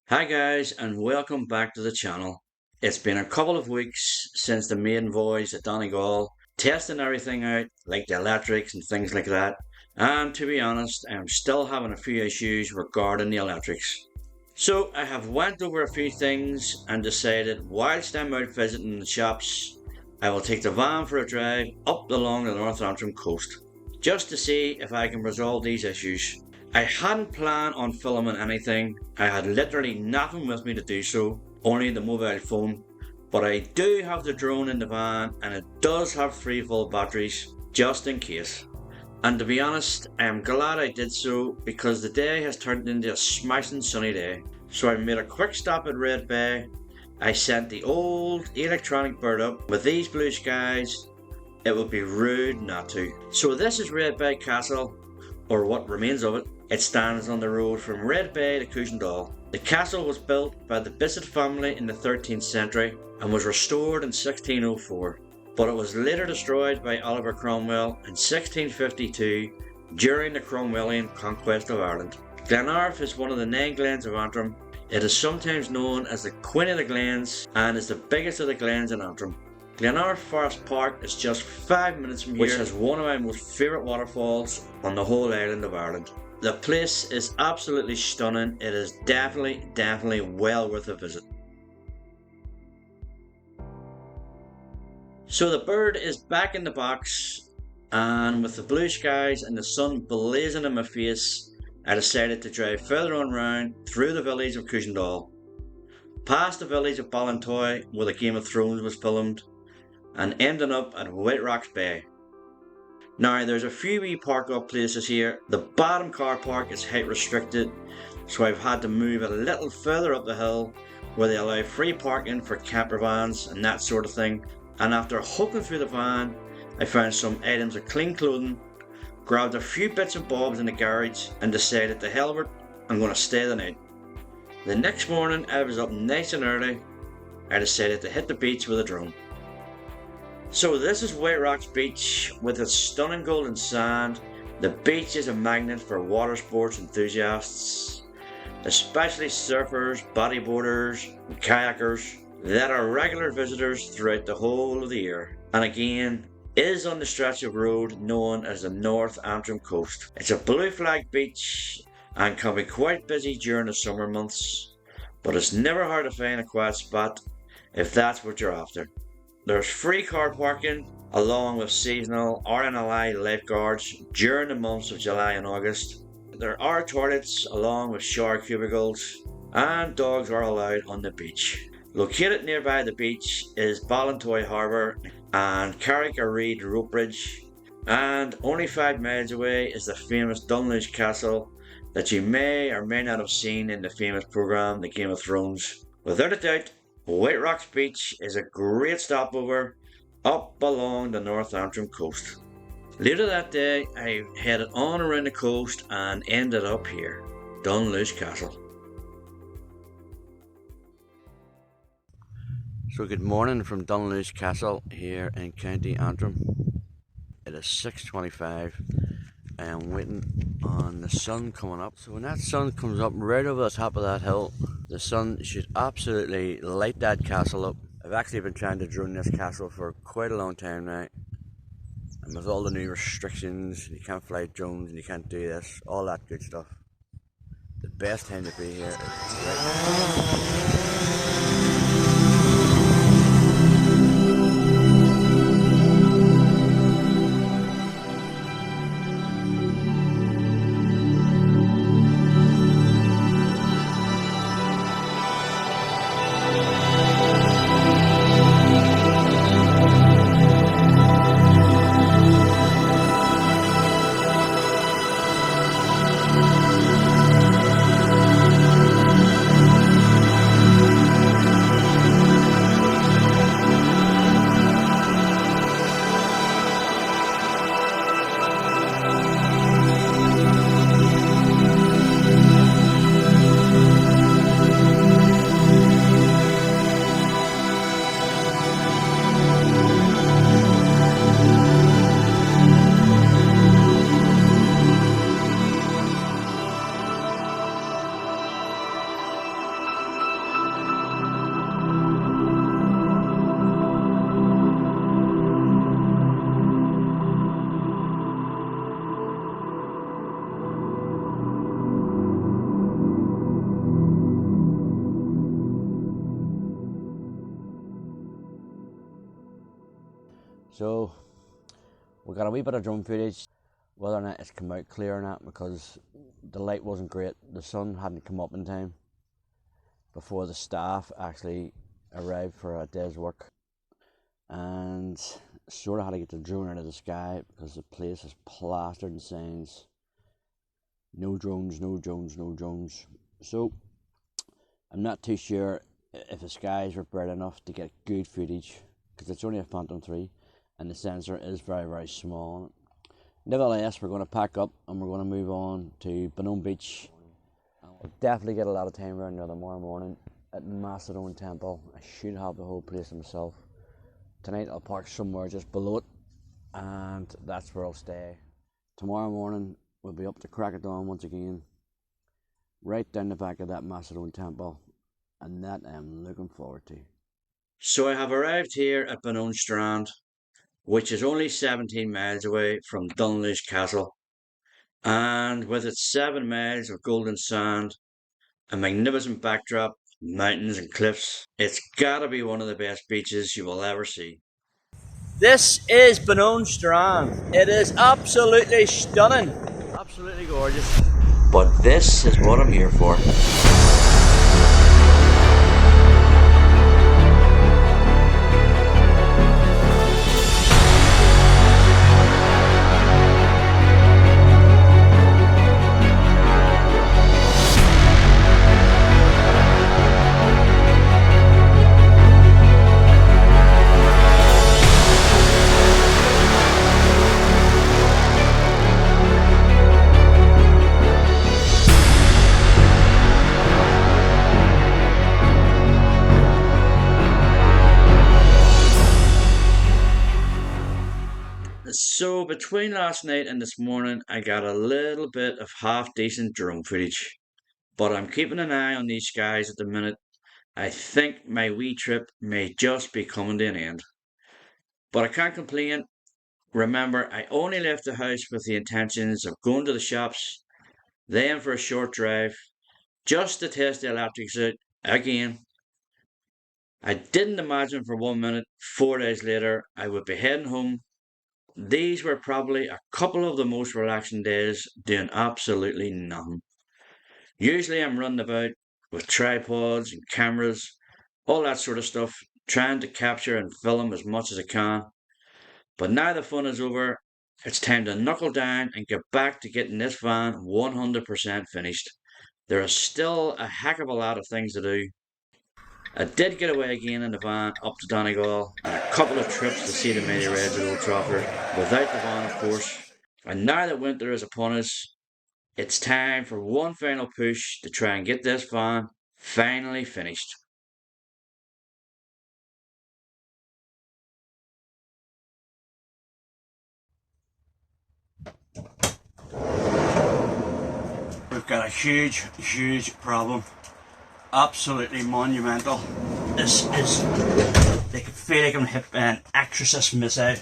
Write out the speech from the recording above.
Hi guys, and welcome back to the channel. It's been a couple of weeks since the maiden voyage at Donegal, testing everything out like the electrics and things like that, and to be honest I'm still having a few issues regarding the electrics. So I have went over a few things and decided whilst I'm out visiting the shops I will take the van for a drive up along the North Antrim Coast just to see if I can resolve these issues. I hadn't planned on filming anything, I had literally nothing with me to do so, only the mobile phone, but I do have the drone in the van and it does have 3 full batteries, just in case. And to be honest, I am glad I did so because the day has turned into a smashing sunny day. So I made a quick stop at Redbay. I sent the old electronic bird up. With these blue skies, it would be rude not to. So this is Redbay Castle, or what remains of it. It stands on the road from Redbay to Cushendall. The castle was built by the Bissett family in the 13th century and was restored in 1604, but it was later destroyed by Oliver Cromwell in 1652 during the Cromwellian conquest of Ireland. Glenariff is one of the 9 glens of Antrim. It is sometimes known as the Queen of the Glens and is the biggest of the glens in Antrim. Glenariff Forest Park is just 5 minutes from here, which has one of my most favourite waterfalls on the whole island of Ireland. The place is absolutely stunning. It is definitely well worth a visit. So the bird is back in the box, and with the blue skies and the sun blazing in my face, I decided to drive further on round through the village of Cushendall, past the village of Ballintoy where the Game of Thrones was filmed, and ending up at White Rocks Bay. Now there's a few wee park up places here. The bottom car park is height restricted, so I've had to move it a little further up the hill where they allow free parking for camper vans and that sort of thing. And after hooking through the van, I found some items of clean clothing, grabbed a few bits and bobs in the garage and decided to hell with it, I'm going to stay the night. The next morning I was up nice and early. I decided to hit the beach with a drone. So this is White Rocks Beach with its stunning golden sand. The beach is a magnet for water sports enthusiasts, especially surfers, bodyboarders and kayakers that are regular visitors throughout the whole of the year, and again is on the stretch of road known as the North Antrim Coast. It's a blue flag beach and can be quite busy during the summer months, but it's never hard to find a quiet spot if that's what you're after. There's free car parking along with seasonal RNLI lifeguards during the months of July and August. There are toilets along with shower cubicles, and dogs are allowed on the beach. Located nearby the beach is Ballintoy Harbour and Carrick-a-Reed Rope Bridge, and only 5 miles away is the famous Dunluce Castle that you may or may not have seen in the famous programme The Game of Thrones. Without a doubt, White Rocks Beach is a great stopover up along the North Antrim Coast. Later that day, I headed on around the coast and ended up here, Dunluce Castle. So good morning from Dunluce Castle here in County Antrim. It is 6:25. I am waiting on the sun coming up. So when that sun comes up right over the top of that hill, the sun should absolutely light that castle up. I've actually been trying to drone this castle for quite a long time now. And with all the new restrictions, you can't fly drones and you can't do this, all that good stuff. The best time to be here is right now. So we got a wee bit of drone footage. Whether or not it's come out clear or not, because the light wasn't great. The sun hadn't come up in time before the staff actually arrived for a day's work, and sort of had to get the drone out of the sky because the place is plastered in signs. No drones, no drones, no drones. So I'm not too sure if the skies were bright enough to get good footage, because it's only a Phantom 3 and the sensor is very, very small. Nevertheless, we're going to pack up and we're going to move on to Ballintoy Beach. We'll definitely get a lot of time around there tomorrow morning at Macedon Temple. I should have the whole place to myself. Tonight I'll park somewhere just below it, and that's where I'll stay. Tomorrow morning we'll be up to crack of dawn once again, right down the back of that Macedon Temple, and that I'm looking forward to. So I have arrived here at Ballintoy Strand, which is only 17 miles away from Dunluce Castle, and with its 7 miles of golden sand, a magnificent backdrop, mountains and cliffs, it's gotta be one of the best beaches you will ever see. This is Ballintoy Strand. It is absolutely stunning, absolutely gorgeous. But this is what I'm here for. So between last night and this morning, I got a little bit of half decent drone footage, but I'm keeping an eye on these skies at the minute. I think my wee trip may just be coming to an end, but I can't complain. Remember, I only left the house with the intentions of going to the shops, then for a short drive, just to test the electrics out again. I didn't imagine for 1 minute, 4 days later, I would be heading home. These were probably a couple of the most relaxing days doing absolutely nothing. Usually I'm running about with tripods and cameras, all that sort of stuff, trying to capture and film as much as I can. But now the fun is over, it's time to knuckle down and get back to getting this van 100% finished. There is still a heck of a lot of things to do. I did get away again in the van up to Donegal, and a couple of trips to see the mighty Reds at Old Trafford, without the van of course. And now that winter is upon us, it's time for one final push to try and get this van finally finished. We've got a huge problem. Absolutely monumental. This is, they could feel like I'm hit by an exorcist missile.